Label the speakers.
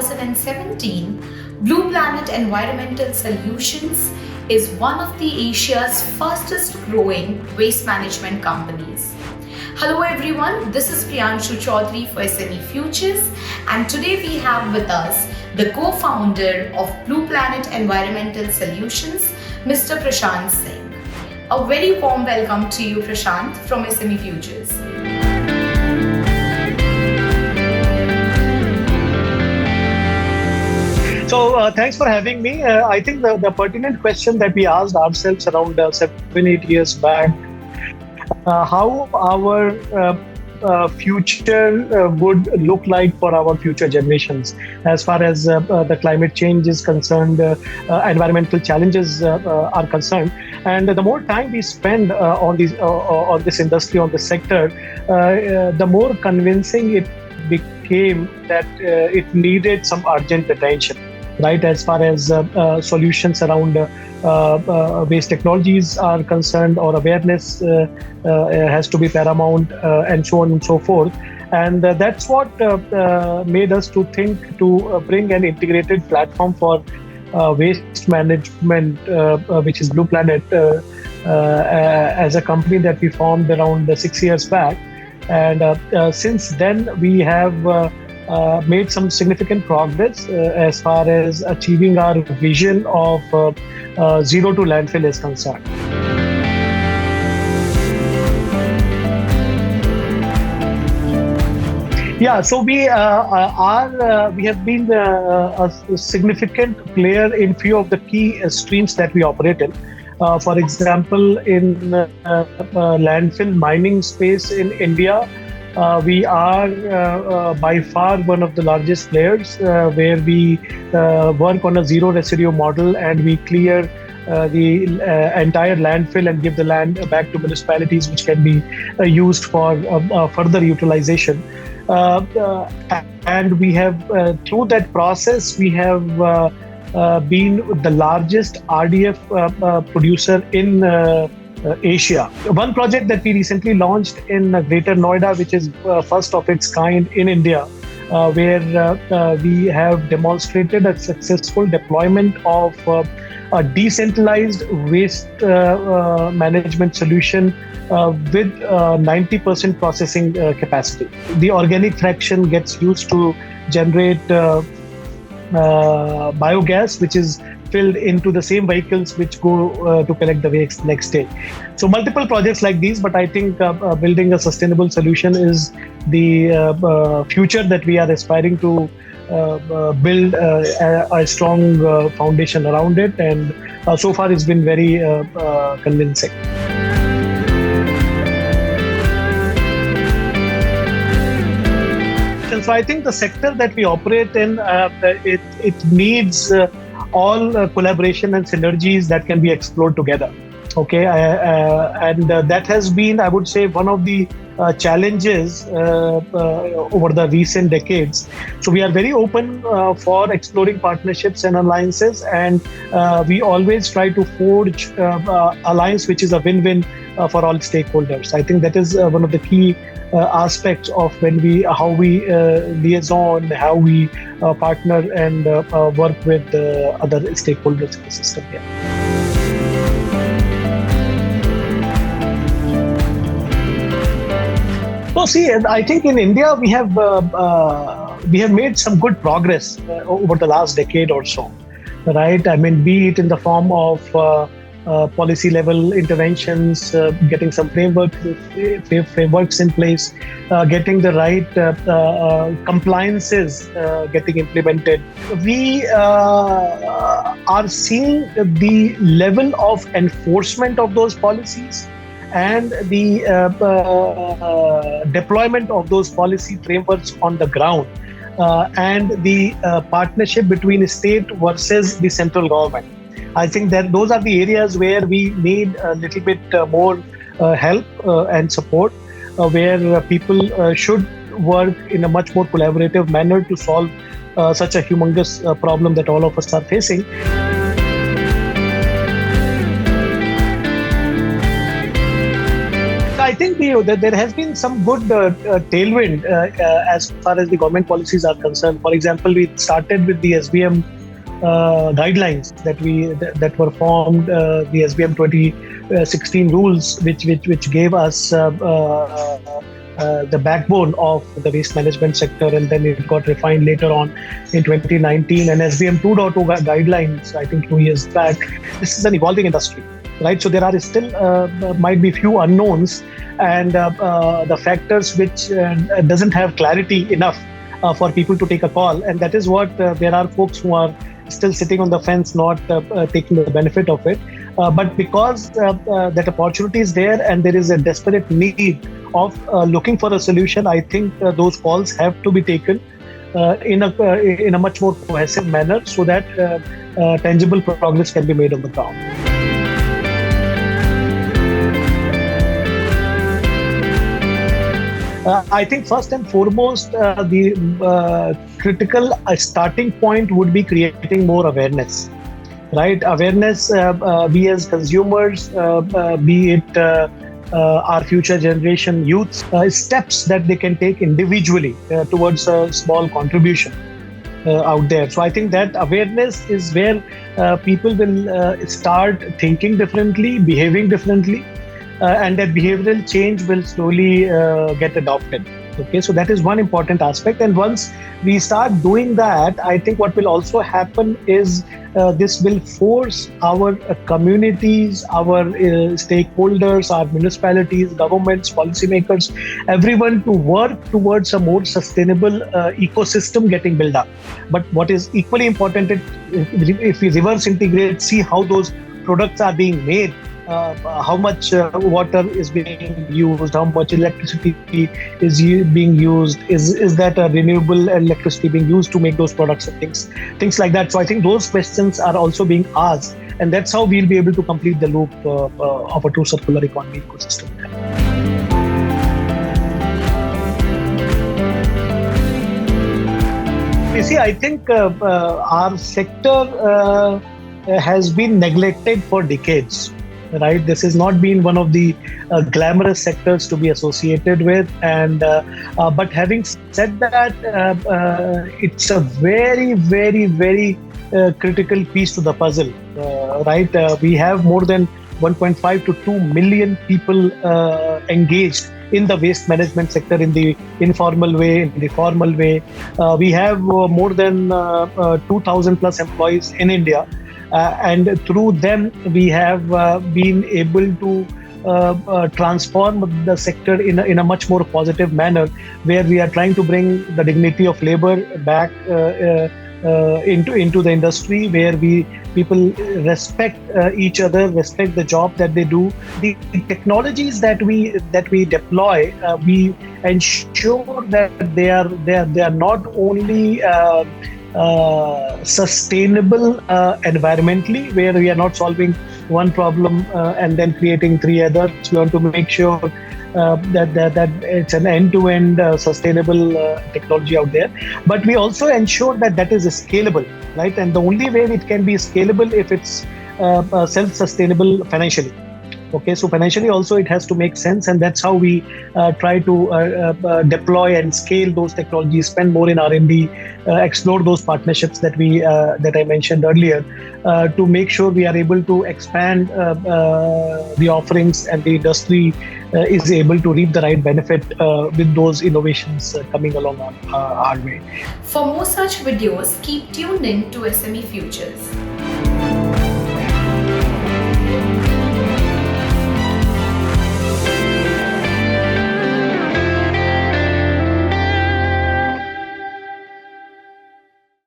Speaker 1: 2017, Blue Planet Environmental Solutions is one of the Asia's fastest growing waste management companies. Hello everyone, this is Priyanshu Chaudhary for SME Futures, and today we have with us the co-founder of Blue Planet Environmental Solutions, Mr. Prashant Singh. A very warm welcome to you, Prashant, from SME Futures.
Speaker 2: So thanks for having me. I think the pertinent question that we asked ourselves around 7-8 years back, how our future would look like for our future generations as far as the climate change is concerned, environmental challenges are concerned. And the more time we spend on this industry, on this sector, the more convincing it became that it needed some urgent attention. Right, as far as solutions around waste technologies are concerned, or awareness has to be paramount, and so on and so forth. And that's what made us to think to bring an integrated platform for waste management, which is Blue Planet, as a company that we formed around 6 years back. And since then, we have made some significant progress as far as achieving our vision of zero to landfill is concerned. Yeah, so we have been a significant player in few of the key streams that we operate in. For example, in landfill mining space in India, we are by far one of the largest players where we work on a zero residue model, and we clear the entire landfill and give the land back to municipalities, which can be used for further utilization. And we have, through that process, we have been the largest RDF producer in Asia. One project that we recently launched in Greater Noida, which is first of its kind in India, where we have demonstrated a successful deployment of a decentralized waste management solution with 90% processing capacity. The organic fraction gets used to generate biogas, which is filled into the same vehicles which go to collect the waste next day. So multiple projects like these, but I think building a sustainable solution is the future that we are aspiring to build a strong foundation around it. And so far it's been very convincing. So I think the sector that we operate in, it needs all collaboration and synergies that can be explored together. Okay, and that has been, I would say, one of the challenges over the recent decades. So we are very open for exploring partnerships and alliances, and we always try to forge alliance which is a win-win for all stakeholders. I think that is one of the key aspects of how we liaison, how we partner and work with other stakeholders in the system here. So see, I think in India we have made some good progress over the last decade or so, right? I mean, be it in the form of policy level interventions, getting some frameworks in place, getting the right compliances getting implemented. We are seeing the level of enforcement of those policies and the deployment of those policy frameworks on the ground, and the partnership between state versus the central government. I think that those are the areas where we need a little bit more help and support, where people should work in a much more collaborative manner to solve such a humongous problem that all of us are facing. I think there has been some good tailwind as far as the government policies are concerned. For example, we started with the SBM guidelines that were formed, the SBM 2016 rules, which gave us the backbone of the waste management sector, and then it got refined later on in 2019. And SBM 2.0 guidelines, I think 2 years back. This is an evolving industry, right? So there are still might be few unknowns and the factors which doesn't have clarity enough for people to take a call, and that is what there are folks who are still sitting on the fence, not taking the benefit of it. But because that opportunity is there and there is a desperate need of looking for a solution, I think those calls have to be taken in a much more cohesive manner so that tangible progress can be made on the ground. I think first and foremost, the critical starting point would be creating more awareness, right? Awareness, we as consumers, be it our future generation youths, steps that they can take individually towards a small contribution out there. So I think that awareness is where people will start thinking differently, behaving differently. And that behavioral change will slowly get adopted. Okay, so that is one important aspect. And once we start doing that, I think what will also happen is this will force our communities, our stakeholders, our municipalities, governments, policymakers, everyone to work towards a more sustainable ecosystem getting built up. But what is equally important, if we reverse integrate, see how those products are being made, how much water is being used, how much electricity is being used, is that a renewable electricity being used to make those products and things like that. So I think those questions are also being asked, and that's how we'll be able to complete the loop of a true circular economy ecosystem. You see, I think our sector has been neglected for decades. Right, this has not been one of the glamorous sectors to be associated with, and but having said that, it's a very, very, very critical piece to the puzzle. Right, we have more than 1.5 to 2 million people engaged in the waste management sector in the informal way, in the formal way. We have more than 2,000 plus employees in India. And through them, we have been able to transform the sector in a much more positive manner, where we are trying to bring the dignity of labor back into the industry, where people respect each other, respect the job that they do. The technologies that we deploy, we ensure that they are not only sustainable environmentally, where we are not solving one problem and then creating three others. We want to make sure that it's an end-to-end sustainable technology out there. But we also ensure that is scalable, right? And the only way it can be scalable if it's self-sustainable financially. Okay, so financially also it has to make sense, and that's how we try to deploy and scale those technologies, spend more in R&D, explore those partnerships that I mentioned earlier, to make sure we are able to expand the offerings, and the industry is able to reap the right benefit with those innovations coming along our way.
Speaker 1: For more such videos, keep tuned in to SME Futures.